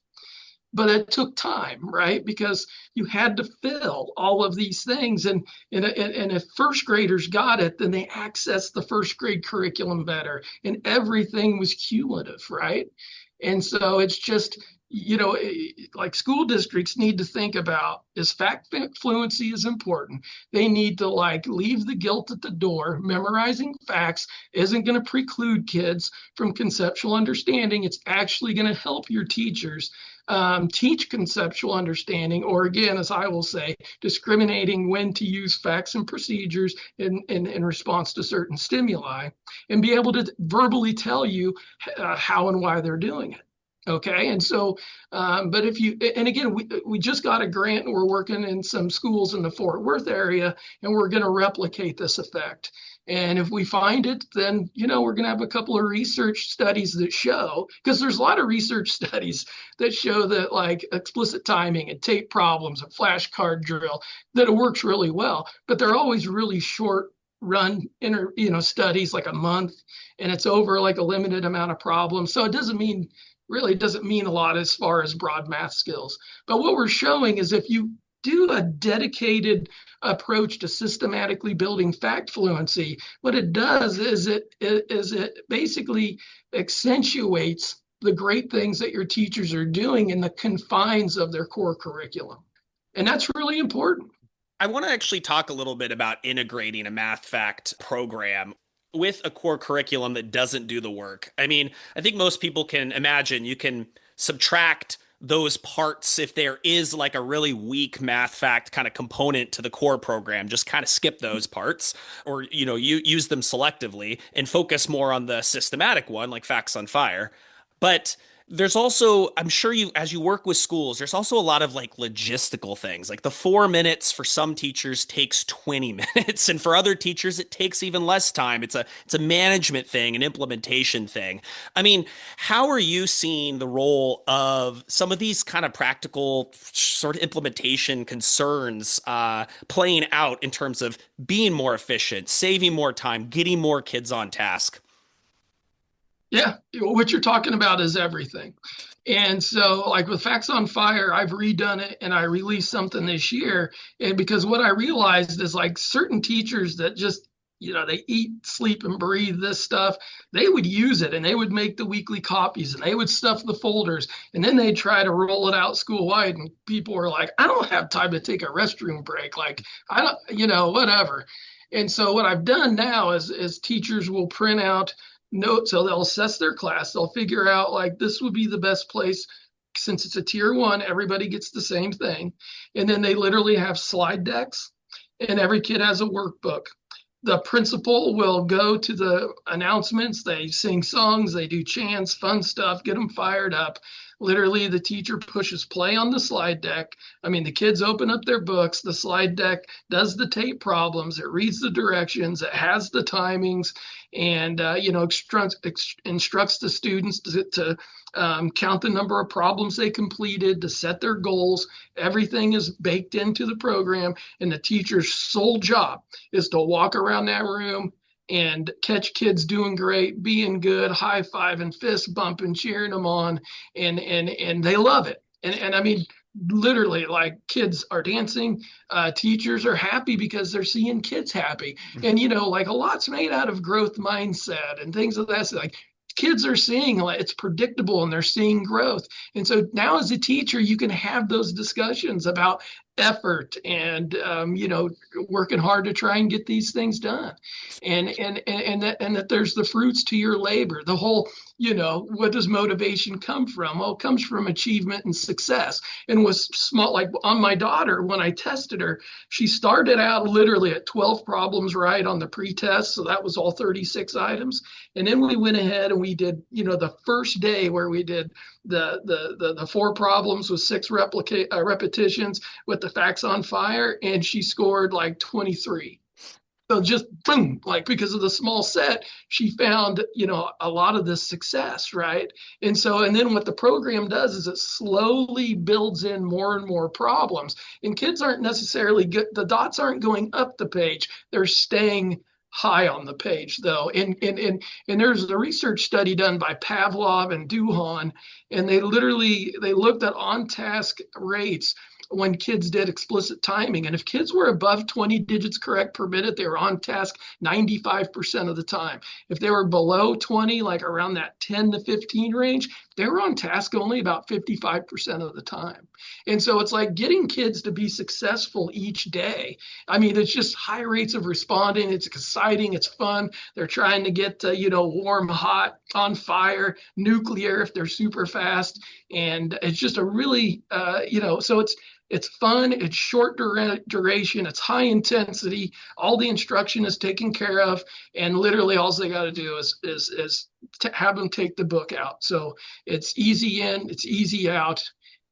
But it took time, right? Because you had to fill all of these things. And if first graders got it, then they accessed the first grade curriculum better. And everything was cumulative, right? And so it's just, like school districts need to think about is fact fluency is important. They need to like leave the guilt at the door. Memorizing facts isn't going to preclude kids from conceptual understanding. It's actually going to help your teachers teach conceptual understanding, or again, as I will say, discriminating when to use facts and procedures in response to certain stimuli, and be able to verbally tell you how and why they're doing it. Okay, and so, but if you, and again, we just got a grant and we're working in some schools in the Fort Worth area, and we're going to replicate this effect. And if we find it, then we're going to have a couple of research studies that show, because there's a lot of research studies that show that like explicit timing and tape problems and flashcard drill, that it works really well, but they're always really short run studies, like a month, and it's over like a limited amount of problems. So it doesn't mean a lot as far as broad math skills. But what we're showing is if you do a dedicated approach to systematically building fact fluency, what it does is it basically accentuates the great things that your teachers are doing in the confines of their core curriculum. And that's really important. I want to actually talk a little bit about integrating a math fact program with a core curriculum that doesn't do the work. I mean, I think most people can imagine you can subtract those parts if there is like a really weak math fact kind of component to the core program. Just kind of skip those parts, or you use them selectively and focus more on the systematic one like facts on fire. But there's also, I'm sure you, as you work with schools, there's also a lot of like logistical things. Like the 4 minutes for some teachers takes 20 minutes, and for other teachers, it takes even less time. It's a management thing, an implementation thing. I mean, how are you seeing the role of some of these kind of practical sort of implementation concerns playing out in terms of being more efficient, saving more time, getting more kids on task? Yeah, what you're talking about is everything. And so, like with Facts on Fire, I've redone it and I released something this year. And because what I realized is like certain teachers that just, they eat, sleep, and breathe this stuff, they would use it and they would make the weekly copies and they would stuff the folders and then they'd try to roll it out school wide. And people were like, I don't have time to take a restroom break. Like, I don't, whatever. And so, what I've done now is teachers will print out notes. So they'll assess their class. They'll figure out like this would be the best place since it's a tier one, everybody gets the same thing. And then they literally have slide decks and every kid has a workbook. The principal will go to the announcements. They sing songs, they do chants, fun stuff, get them fired up. Literally, the teacher pushes play on the slide deck. I mean, the kids open up their books. The slide deck does the tape problems. It reads the directions. It has the timings, and instructs the students to count the number of problems they completed, to set their goals. Everything is baked into the program, and the teacher's sole job is to walk around that room and catch kids doing great, being good, high fiving, fist bumping, cheering them on, and they love it. And I mean, literally, like kids are dancing, teachers are happy because they're seeing kids happy, and like a lot's made out of growth mindset and things of that. Like kids are seeing like it's predictable and they're seeing growth. And so now as a teacher, you can have those discussions about effort and working hard to try and get these things done, and that there's the fruits to your labor. The whole, what does motivation come from? Well, it comes from achievement and success. And was small, like on my daughter, when I tested her, she started out literally at 12 problems right on the pre-test, so that was all 36 items. And then we went ahead and we did, the first day where we did the 4 problems with 6 repetitions with the facts on fire, and she scored like 23. So just boom, like because of the small set, she found, a lot of this success, right? And then what the program does is it slowly builds in more and more problems. And kids aren't necessarily good, the dots aren't going up the page, they're staying high on the page though. And there's a research study done by Pavlov and Duhan, and they looked at on-task rates when kids did explicit timing. And if kids were above 20 digits correct per minute, they were on task 95% of the time. If they were below 20, like around that 10 to 15 range, they were on task only about 55% of the time. And so it's like getting kids to be successful each day. I mean, it's just high rates of responding. It's exciting. It's fun. They're trying to get, warm, hot, on fire, nuclear if they're super fast. And it's just a really, so It's fun, it's short duration, it's high intensity, all the instruction is taken care of, and literally all they got to do is to have them take the book out. So it's easy in, it's easy out.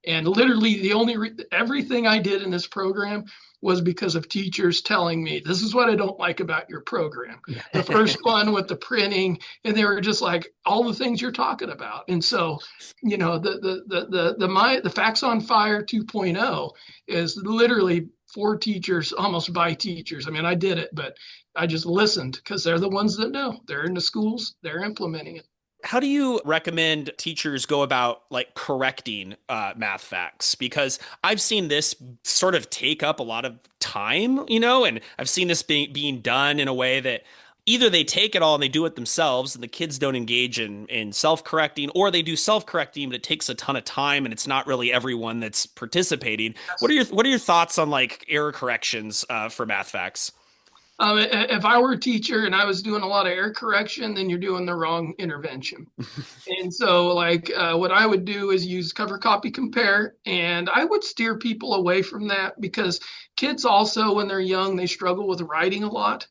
And literally the only everything I did in this program was because of teachers telling me, this is what I don't like about your program. The first one with the printing, and they were just like, all the things you're talking about. And so, the Facts on Fire 2.0 is literally for teachers, almost by teachers. I mean, I did it, but I just listened because they're the ones that know. They're in the schools, they're implementing it. How do you recommend teachers go about like correcting math facts? Because I've seen this sort of take up a lot of time, and I've seen this being done in a way that either they take it all and they do it themselves and the kids don't engage in self-correcting, or they do self-correcting, but it takes a ton of time and it's not really everyone that's participating. What are your thoughts on like error corrections for math facts? If I were a teacher and I was doing a lot of error correction, then you're doing the wrong intervention. And so, what I would do is use cover, copy, compare, and I would steer people away from that because kids also, when they're young, they struggle with writing a lot.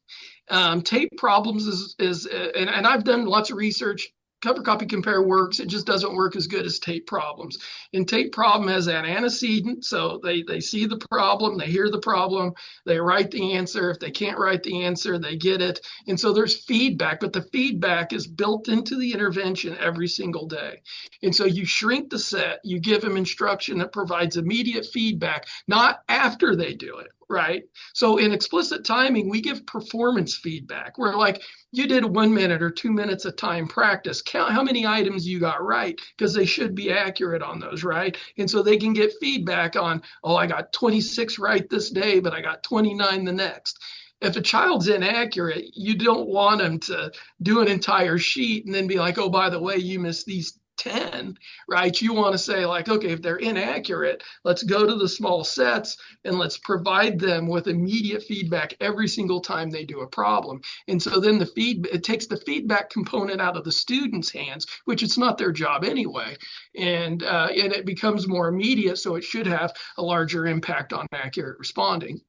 Tape problems and I've done lots of research. Cover, copy, compare works. It just doesn't work as good as tape problems. And tape problem has that antecedent, so they see the problem, they hear the problem, they write the answer. If they can't write the answer, they get it. And so there's feedback, but the feedback is built into the intervention every single day. And so you shrink the set, you give them instruction that provides immediate feedback, not after they do it. Right. So in explicit timing, we give performance feedback. We're like, you did 1 minute or 2 minutes of time practice. Count how many items you got right, because they should be accurate on those, right? And so they can get feedback on, oh, I got 26 right this day, but I got 29 the next. If a child's inaccurate, you don't want them to do an entire sheet and then be like, oh, by the way, you missed these 10, right? You want to say like, okay, if they're inaccurate, let's go to the small sets and let's provide them with immediate feedback every single time they do a problem. And so then it takes the feedback component out of the student's hands, which it's not their job anyway. And it becomes more immediate. So it should have a larger impact on accurate responding.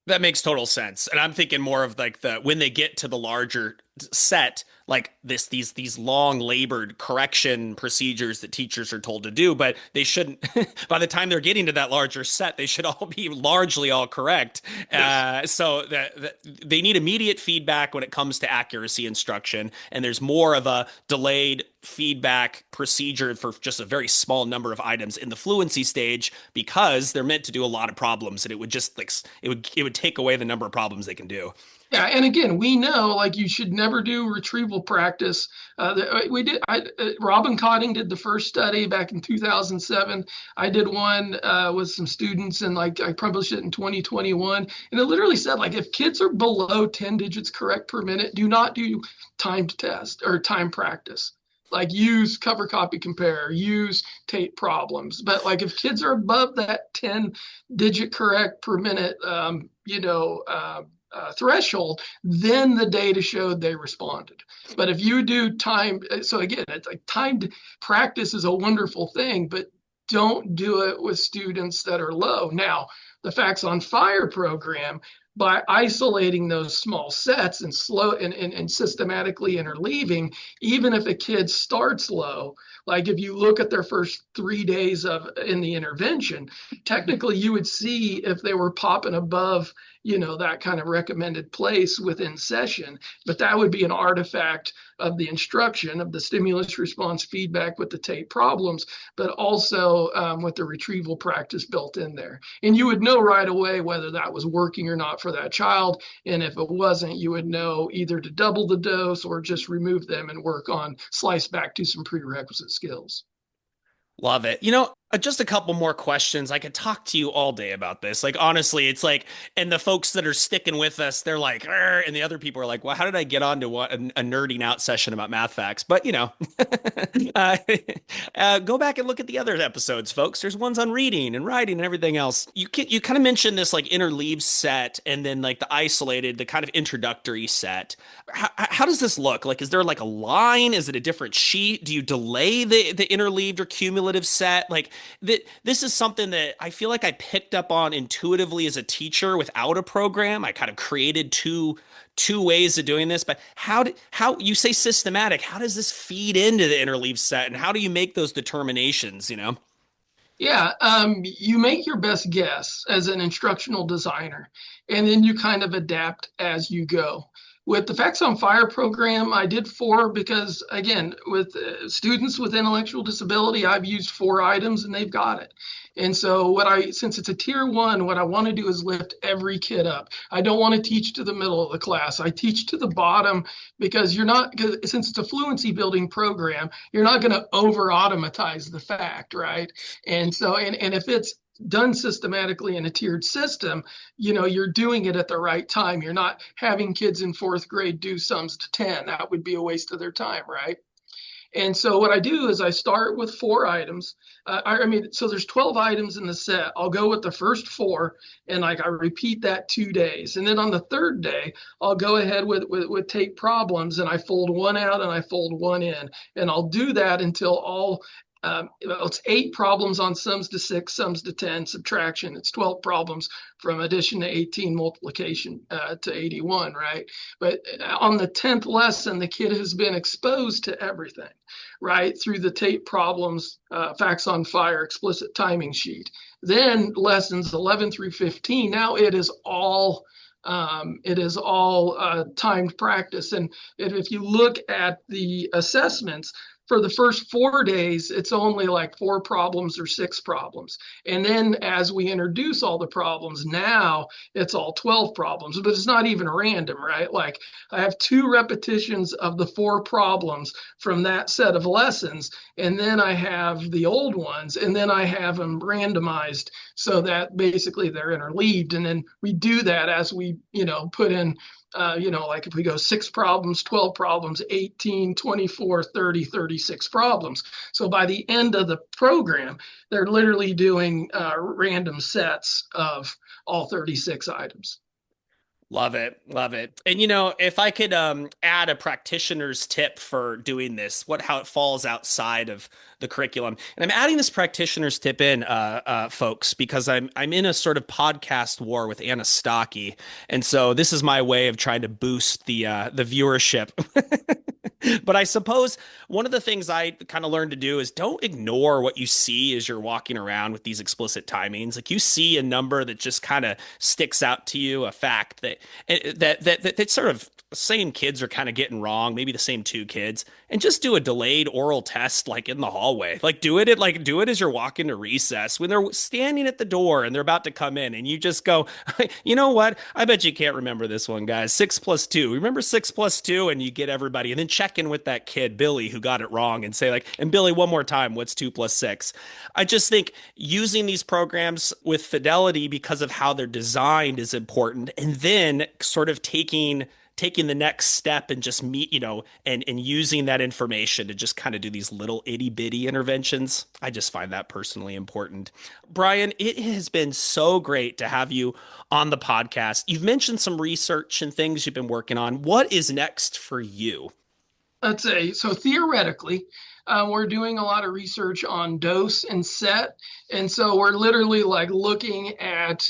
That makes total sense. And I'm thinking more of like when they get to the larger set, like these long labored correction procedures that teachers are told to do, but they shouldn't, by the time they're getting to that larger set, they should all be largely all correct. Yes. So that they need immediate feedback when it comes to accuracy instruction. And there's more of a delayed feedback procedure for just a very small number of items in the fluency stage, because they're meant to do a lot of problems, and it would just like it would take away the number of problems they can do. Yeah, and again, we know like you should never do retrieval practice. We did. Robin Cotting did the first study back in 2007. I did one with some students, and like I published it in 2021. And it literally said like if kids are below 10 digits correct per minute, do not do timed test or time practice. Like use cover, copy, compare, use tape problems. But like if kids are above that 10-digit correct per minute, threshold, then the data showed they responded. But if you do time, so again, it's like timed practice is a wonderful thing, but don't do it with students that are low. Now, the Facts on Fire program, by isolating those small sets and and systematically interleaving, even if a kid starts low, like if you look at their first 3 days in the intervention, technically you would see if they were popping above, that kind of recommended place within session. But that would be an artifact of the instruction, of the stimulus response feedback with the tape problems, but also with the retrieval practice built in there. And you would know right away whether that was working or not for that child. And if it wasn't, you would know either to double the dose or just remove them and work on slice back to some prerequisite skills. Love it. Just a couple more questions. I could talk to you all day about this. Like, honestly, it's like, and the folks that are sticking with us, they're like, "Arr," and the other people are like, well, how did I get onto a nerding out session about math facts? But, uh, go back and look at the other episodes, folks. There's ones on reading and writing and everything else. You kind of mentioned this like interleave set and then like the kind of introductory set. How does this look? Like, is there like a line? Is it a different sheet? Do you delay the interleaved or cumulative set? Like, This is something that I feel like I picked up on intuitively as a teacher without a program. I kind of created two ways of doing this, but how you say systematic, how does this feed into the interleave set and how do you make those determinations, you know? Yeah, you make your best guess as an instructional designer, and then you kind of adapt as you go. With the Facts on Fire program, I did four because, again, with students with intellectual disability, I've used four items and they've got it. And so, since it's a tier one, what I want to do is lift every kid up. I don't want to teach to the middle of the class. I teach to the bottom because since it's a fluency building program, you're not going to over automatize the fact, right? And if it's done systematically in a tiered system, you're doing it at the right time. You're not having kids in fourth grade do sums to 10. That would be a waste of their time, right? And so what I do is I start with four items. So there's 12 items in the set. I'll go with the first four and I repeat that 2 days. And then on the third day, I'll go ahead with take problems and I fold one out and I fold one in. And I'll do that until it's 8 problems on sums to 6, sums to 10, subtraction. It's 12 problems from addition to 18, multiplication to 81, right? But on the 10th lesson, the kid has been exposed to everything, right? Through the tape problems, Facts on Fire, explicit timing sheet. Then lessons 11 through 15, now it is all timed practice. And if you look at the assessments, for the first 4 days, it's only like 4 problems or 6 problems. And then as we introduce all the problems, now it's all 12 problems, but it's not even random, right? Like I have 2 repetitions of the 4 problems from that set of lessons. And then I have the old ones, and then I have them randomized so that basically they're interleaved. And then we do that as we, put in like if we go 6 problems, 12 problems, 18, 24, 30, 36 problems. So by the end of the program, they're literally doing random sets of all 36 items. Love it. Love it. And if I could add a practitioner's tip for doing this, how it falls outside of the curriculum. And I'm adding this practitioner's tip in, folks, because I'm in a sort of podcast war with Anna Stocky. And so this is my way of trying to boost the viewership. But I suppose one of the things I kind of learned to do is don't ignore what you see as you're walking around with these explicit timings. Like you see a number that just kind of sticks out to you, a fact that sort of same kids are kind of getting wrong, maybe the same 2 kids, and just do a delayed oral test like in the hallway. Do it as you're walking to recess when they're standing at the door and they're about to come in, and you just go, you know what? I bet you can't remember this one, guys. 6 plus 2. Remember 6 plus 2, and you get everybody, and then check in with that kid Billy who got it wrong and say and Billy, one more time, what's 2 plus 6? I just think using these programs with fidelity because of how they're designed is important, and then sort of taking the next step and just and using that information to just kind of do these little itty bitty interventions. I just find that personally important. Brian, it has been so great to have you on the podcast. You've mentioned some research and things you've been working on. What is next for you? Let's say, so theoretically, we're doing a lot of research on dose and set. And so we're literally looking at,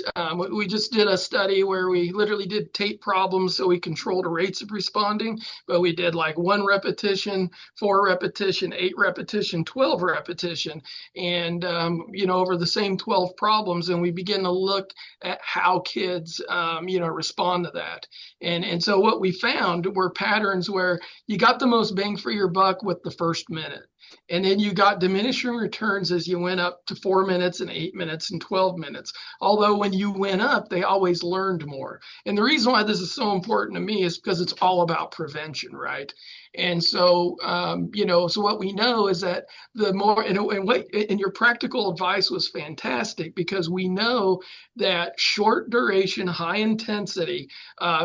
we just did a study where we literally did tape problems. So we controlled the rates of responding, but we did 1 repetition, 4 repetition, 8 repetition, 12 repetition, and, over the same 12 problems. And we begin to look at how kids, respond to that. And so what we found were patterns where you got the most bang for your buck with the first minute. And then you got diminishing returns as you went up to 4 minutes and 8 minutes and 12 minutes. Although when you went up, they always learned more. And the reason why this is so important to me is because it's all about prevention, right? And so, so what we know is that the more, and your practical advice was fantastic because we know that short duration, high intensity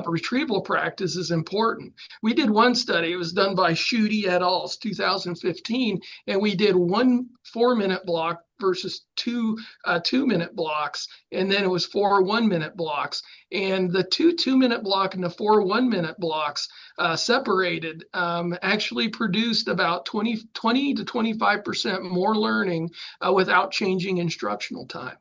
retrieval practice is important. We did one study, it was done by Schutte et al. 2015. machine, and we did 1 4-minute block versus two 2-minute blocks, and then it was 4 1-minute blocks. And the 2 2-minute block and the 4 1-minute blocks separated actually produced about 20 to 25% more learning without changing instructional time.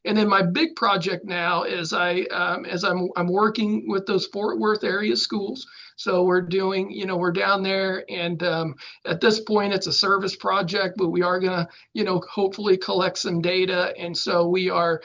And then my big project now is I'm working with those Fort Worth area schools. So we're doing, we're down there, and at this point it's a service project, but we are gonna, hopefully collect some data. And so we are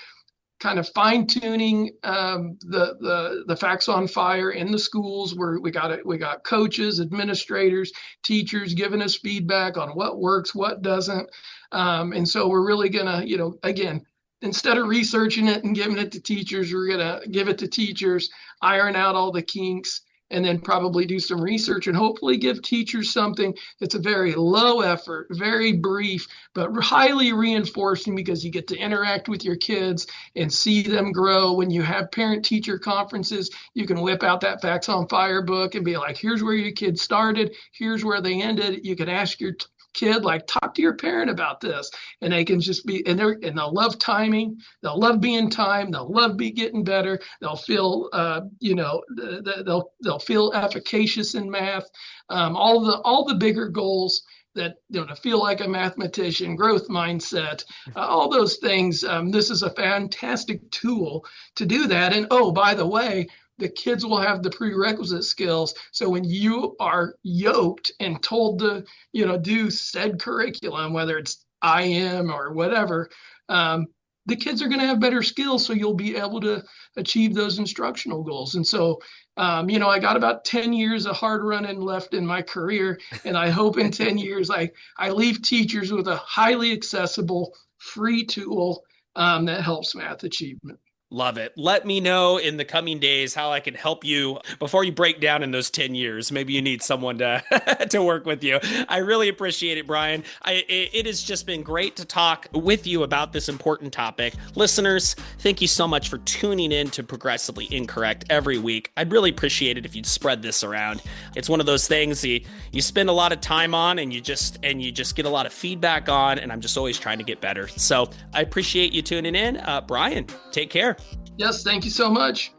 kind of fine tuning the facts on fire in the schools, where we got coaches, administrators, teachers giving us feedback on what works, what doesn't. And so we're really gonna, again, instead of researching it and giving it to teachers, we're going to give it to teachers, iron out all the kinks, and then probably do some research and hopefully give teachers something that's a very low effort, very brief, but highly reinforcing, because you get to interact with your kids and see them grow. When you have parent-teacher conferences, you can whip out that Facts on Fire book and be like, here's where your kid started, here's where they ended. You can ask your kid, like, talk to your parent about this, and they can just be, and they'll love timing, they'll love being timed, they'll love getting better, they'll feel they'll feel efficacious in math, all the bigger goals that, to feel like a mathematician, growth mindset, all those things. This is a fantastic tool to do that. And oh, by the way, the kids will have the prerequisite skills. So when you are yoked and told to, do said curriculum, whether it's IM or whatever, the kids are going to have better skills. So you'll be able to achieve those instructional goals. And so, I got about 10 years of hard running left in my career. And I hope in 10 years, I leave teachers with a highly accessible, free tool that helps math achievement. Love it. Let me know in the coming days how I can help you before you break down in those 10 years. Maybe you need someone to to work with you. I really appreciate it, Brian. It has just been great to talk with you about this important topic. Listeners, thank you so much for tuning in to Progressively Incorrect every week. I'd really appreciate it if you'd spread this around. It's one of those things you spend a lot of time on, and you just get a lot of feedback on, and I'm just always trying to get better. So I appreciate you tuning in. Brian, take care. Yes, thank you so much.